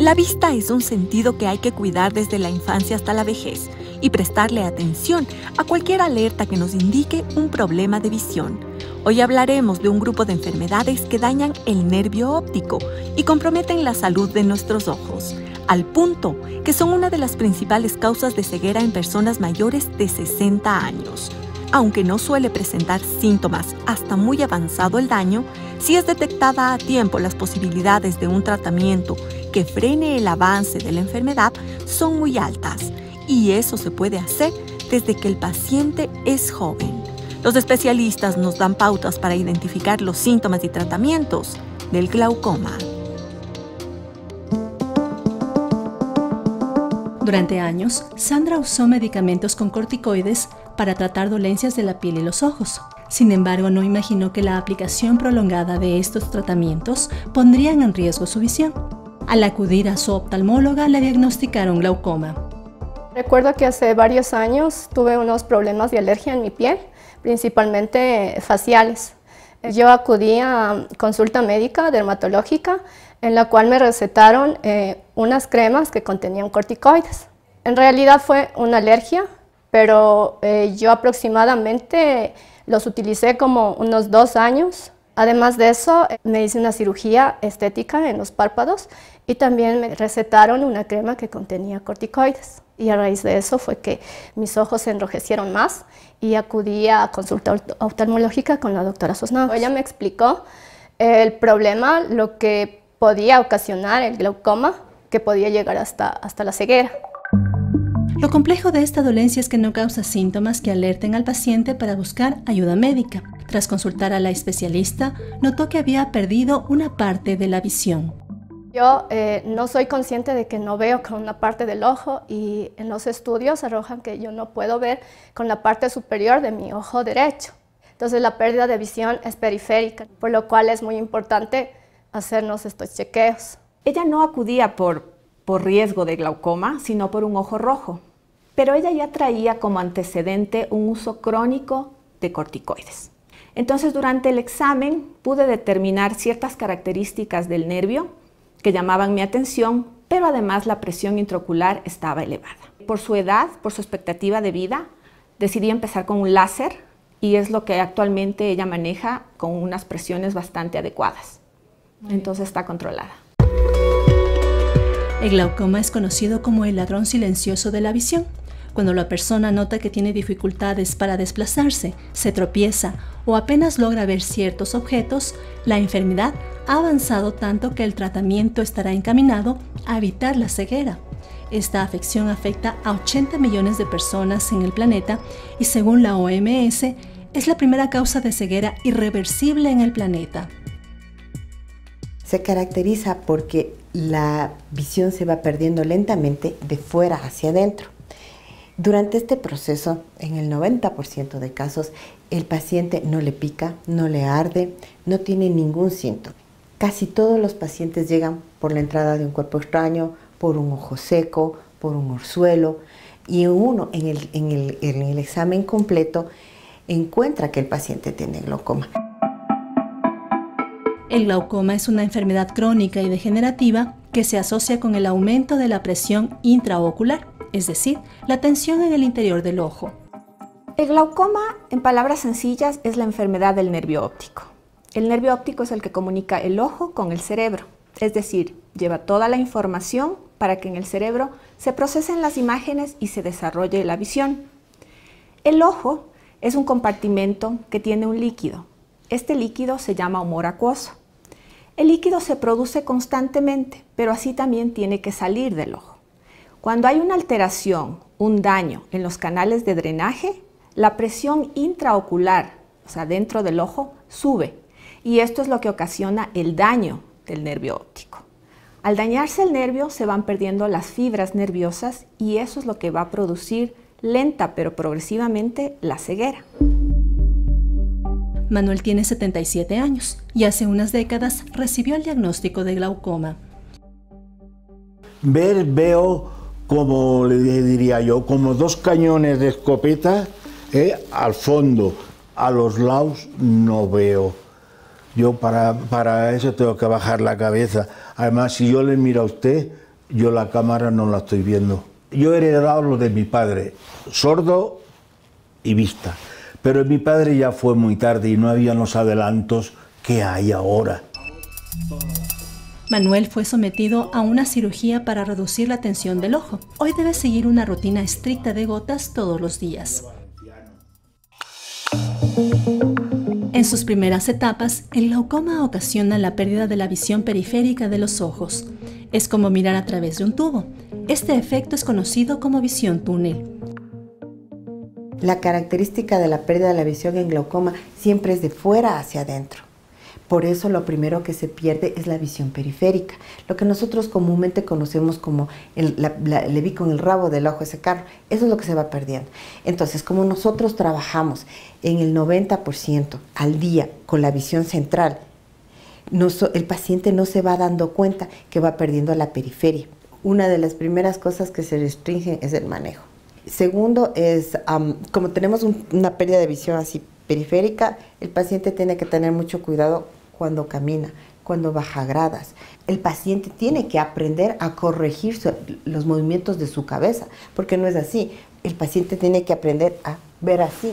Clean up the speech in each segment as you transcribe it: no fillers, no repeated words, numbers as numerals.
La vista es un sentido que hay que cuidar desde la infancia hasta la vejez y prestarle atención a cualquier alerta que nos indique un problema de visión. Hoy hablaremos de un grupo de enfermedades que dañan el nervio óptico y comprometen la salud de nuestros ojos, al punto que son una de las principales causas de ceguera en personas mayores de 60 años. Aunque no suele presentar síntomas hasta muy avanzado el daño, si es detectada a tiempo, las posibilidades de un tratamiento que frene el avance de la enfermedad son muy altas, y eso se puede hacer desde que el paciente es joven. Los especialistas nos dan pautas para identificar los síntomas y tratamientos del glaucoma. Durante años, Sandra usó medicamentos con corticoides para tratar dolencias de la piel y los ojos. Sin embargo, no imaginó que la aplicación prolongada de estos tratamientos pondrían en riesgo su visión. Al acudir a su oftalmóloga, le diagnosticaron glaucoma. Recuerdo que hace varios años tuve unos problemas de alergia en mi piel, principalmente faciales. Yo acudí a consulta médica dermatológica, en la cual me recetaron unas cremas que contenían corticoides. En realidad fue una alergia, pero yo aproximadamente los utilicé como unos 2 años. Además de eso, me hice una cirugía estética en los párpados y también me recetaron una crema que contenía corticoides. Y a raíz de eso fue que mis ojos se enrojecieron más y acudí a consulta oftalmológica con la doctora Sosnavos. Ella me explicó el problema, lo que podía ocasionar el glaucoma, que podía llegar hasta la ceguera. Lo complejo de esta dolencia es que no causa síntomas que alerten al paciente para buscar ayuda médica. Tras consultar a la especialista, notó que había perdido una parte de la visión. Yo no soy consciente de que no veo con una parte del ojo, y en los estudios arrojan que yo no puedo ver con la parte superior de mi ojo derecho. Entonces la pérdida de visión es periférica, por lo cual es muy importante hacernos estos chequeos. Ella no acudía por riesgo de glaucoma, sino por un ojo rojo. Pero ella ya traía como antecedente un uso crónico de corticoides. Entonces, durante el examen pude determinar ciertas características del nervio que llamaban mi atención, pero además la presión intraocular estaba elevada. Por su edad, por su expectativa de vida, decidí empezar con un láser, y es lo que actualmente ella maneja con unas presiones bastante adecuadas. Entonces está controlada. El glaucoma es conocido como el ladrón silencioso de la visión. Cuando la persona nota que tiene dificultades para desplazarse, se tropieza o apenas logra ver ciertos objetos, la enfermedad ha avanzado tanto que el tratamiento estará encaminado a evitar la ceguera. Esta afección afecta a 80 millones de personas en el planeta y, según la OMS, es la primera causa de ceguera irreversible en el planeta. Se caracteriza porque la visión se va perdiendo lentamente de fuera hacia adentro. Durante este proceso, en el 90% de casos, el paciente no le pica, no le arde, no tiene ningún síntoma. Casi todos los pacientes llegan por la entrada de un cuerpo extraño, por un ojo seco, por un orzuelo, y uno en el examen completo encuentra que el paciente tiene glaucoma. El glaucoma es una enfermedad crónica y degenerativa que se asocia con el aumento de la presión intraocular, es decir, la tensión en el interior del ojo. El glaucoma, en palabras sencillas, es la enfermedad del nervio óptico. El nervio óptico es el que comunica el ojo con el cerebro, es decir, lleva toda la información para que en el cerebro se procesen las imágenes y se desarrolle la visión. El ojo es un compartimento que tiene un líquido. Este líquido se llama humor acuoso. El líquido se produce constantemente, pero así también tiene que salir del ojo. Cuando hay una alteración, un daño en los canales de drenaje, la presión intraocular, o sea, dentro del ojo, sube. Y esto es lo que ocasiona el daño del nervio óptico. Al dañarse el nervio, se van perdiendo las fibras nerviosas y eso es lo que va a producir lenta pero progresivamente la ceguera. Manuel tiene 77 años y hace unas décadas recibió el diagnóstico de glaucoma. Veo, como le diría yo, como 2 cañones de escopeta al fondo. A los lados no veo. Yo para eso tengo que bajar la cabeza. Además, si yo le miro a usted, yo la cámara no la estoy viendo. Yo he heredado lo de mi padre, sordo y vista, pero mi padre ya fue muy tarde y no había los adelantos que hay ahora. Manuel fue sometido a una cirugía para reducir la tensión del ojo. Hoy debe seguir una rutina estricta de gotas todos los días. En sus primeras etapas, el glaucoma ocasiona la pérdida de la visión periférica de los ojos. Es como mirar a través de un tubo. Este efecto es conocido como visión túnel. La característica de la pérdida de la visión en glaucoma siempre es de fuera hacia adentro. Por eso lo primero que se pierde es la visión periférica, lo que nosotros comúnmente conocemos como le vi con el rabo del ojo ese carro. Eso es lo que se va perdiendo. Entonces, como nosotros trabajamos en el 90% al día con la visión central, el paciente no se va dando cuenta que va perdiendo la periferia. Una de las primeras cosas que se restringen es el manejo. Segundo es, como tenemos una pérdida de visión así periférica, el paciente tiene que tener mucho cuidado cuando camina, cuando baja gradas. El paciente tiene que aprender a corregir los movimientos de su cabeza, porque no es así. El paciente tiene que aprender a ver así,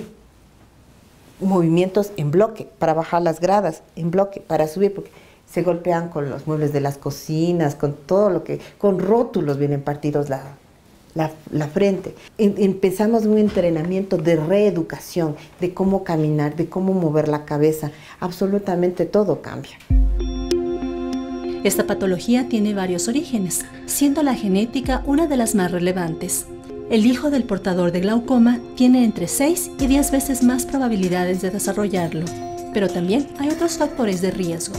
movimientos en bloque, para bajar las gradas, en bloque, para subir, porque se golpean con los muebles de las cocinas, con todo lo que, con rótulos vienen partidos la frente. Empezamos un entrenamiento de reeducación, de cómo caminar, de cómo mover la cabeza. Absolutamente todo cambia. Esta patología tiene varios orígenes, siendo la genética una de las más relevantes. El hijo del portador de glaucoma tiene entre 6 y 10 veces más probabilidades de desarrollarlo, pero también hay otros factores de riesgo.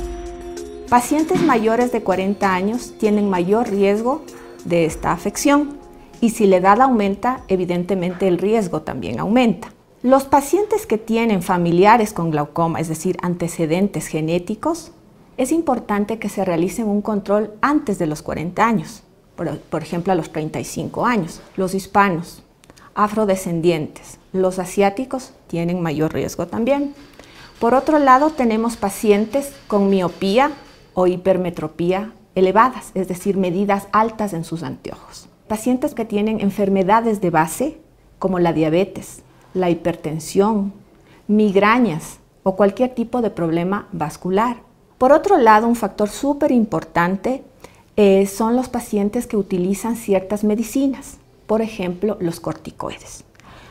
Pacientes mayores de 40 años tienen mayor riesgo de esta afección. Y si la edad aumenta, evidentemente el riesgo también aumenta. Los pacientes que tienen familiares con glaucoma, es decir, antecedentes genéticos, es importante que se realicen un control antes de los 40 años, por ejemplo a los 35 años. Los hispanos, afrodescendientes, los asiáticos tienen mayor riesgo también. Por otro lado, tenemos pacientes con miopía o hipermetropía elevadas, es decir, medidas altas en sus anteojos. Pacientes que tienen enfermedades de base, como la diabetes, la hipertensión, migrañas o cualquier tipo de problema vascular. Por otro lado, un factor súper importante son los pacientes que utilizan ciertas medicinas, por ejemplo, los corticoides.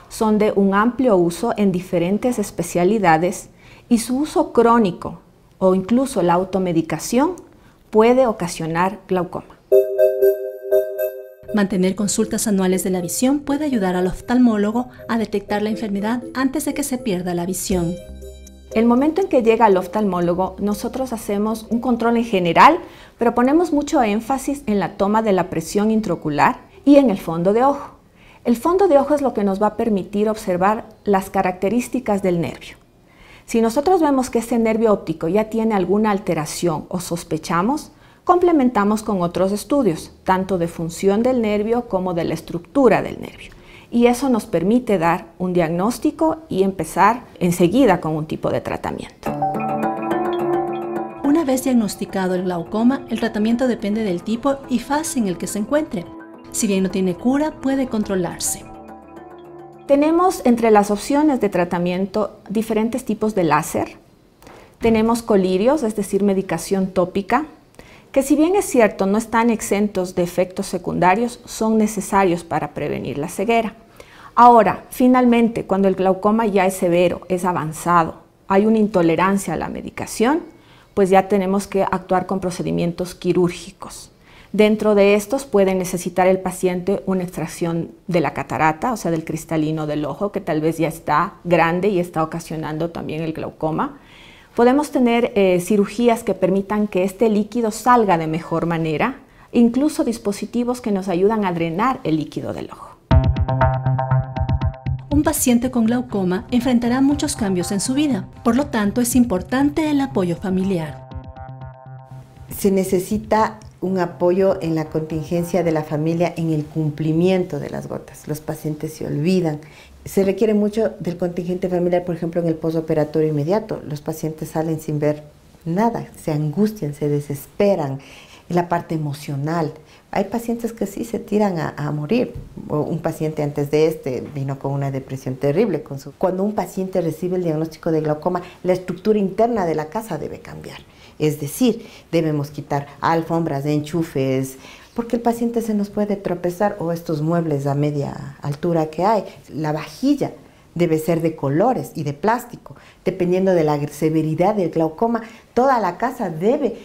Son de un amplio uso en diferentes especialidades y su uso crónico o incluso la automedicación puede ocasionar glaucoma. Mantener consultas anuales de la visión puede ayudar al oftalmólogo a detectar la enfermedad antes de que se pierda la visión. El momento en que llega al oftalmólogo, nosotros hacemos un control en general, pero ponemos mucho énfasis en la toma de la presión intraocular y en el fondo de ojo. El fondo de ojo es lo que nos va a permitir observar las características del nervio. Si nosotros vemos que ese nervio óptico ya tiene alguna alteración o sospechamos, complementamos con otros estudios, tanto de función del nervio como de la estructura del nervio. Y eso nos permite dar un diagnóstico y empezar enseguida con un tipo de tratamiento. Una vez diagnosticado el glaucoma, el tratamiento depende del tipo y fase en el que se encuentre. Si bien no tiene cura, puede controlarse. Tenemos entre las opciones de tratamiento diferentes tipos de láser. Tenemos colirios, es decir, medicación tópica, que si bien es cierto no están exentos de efectos secundarios, son necesarios para prevenir la ceguera. Ahora, finalmente, cuando el glaucoma ya es severo, es avanzado, hay una intolerancia a la medicación, pues ya tenemos que actuar con procedimientos quirúrgicos. Dentro de estos puede necesitar el paciente una extracción de la catarata, o sea, del cristalino del ojo, que tal vez ya está grande y está ocasionando también el glaucoma. Podemos tener cirugías que permitan que este líquido salga de mejor manera, incluso dispositivos que nos ayudan a drenar el líquido del ojo. Un paciente con glaucoma enfrentará muchos cambios en su vida, por lo tanto es importante el apoyo familiar. Se necesita un apoyo en la contingencia de la familia en el cumplimiento de las gotas. Los pacientes se olvidan. Se requiere mucho del contingente familiar, por ejemplo, en el postoperatorio inmediato. Los pacientes salen sin ver nada, se angustian, se desesperan. la parte emocional. Hay pacientes que sí se tiran a morir. Un paciente antes de vino con una depresión terrible. Cuando un paciente recibe el diagnóstico de glaucoma, la estructura interna de la casa debe cambiar. Es decir, debemos quitar alfombras, enchufes, porque el paciente se nos puede tropezar, o estos muebles a media altura que hay. La vajilla debe ser de colores y de plástico. Dependiendo de la severidad del glaucoma, toda la casa debe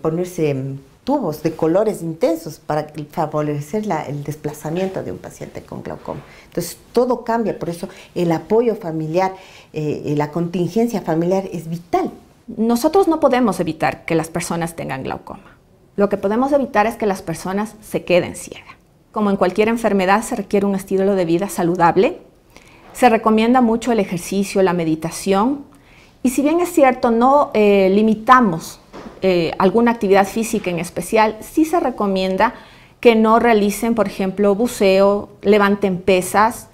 ponerse tubos de colores intensos para favorecer el desplazamiento de un paciente con glaucoma. Entonces todo cambia, por eso el apoyo familiar, la contingencia familiar es vital. Nosotros no podemos evitar que las personas tengan glaucoma. Lo que podemos evitar es que las personas se queden ciegas. Como en cualquier enfermedad, se requiere un estilo de vida saludable. Se recomienda mucho el ejercicio, la meditación. Y si bien es cierto, no limitamos alguna actividad física en especial, sí se recomienda que no realicen, por ejemplo, buceo, levanten pesas,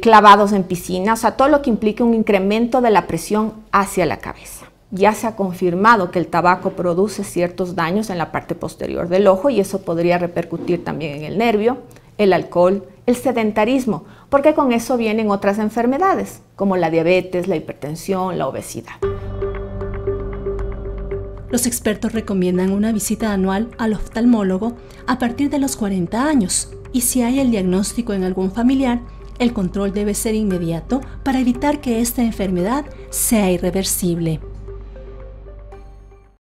clavados en piscina, o sea, todo lo que implique un incremento de la presión hacia la cabeza. Ya se ha confirmado que el tabaco produce ciertos daños en la parte posterior del ojo y eso podría repercutir también en el nervio, el alcohol, el sedentarismo, porque con eso vienen otras enfermedades, como la diabetes, la hipertensión, la obesidad. Los expertos recomiendan una visita anual al oftalmólogo a partir de los 40 años y si hay el diagnóstico en algún familiar, el control debe ser inmediato para evitar que esta enfermedad sea irreversible.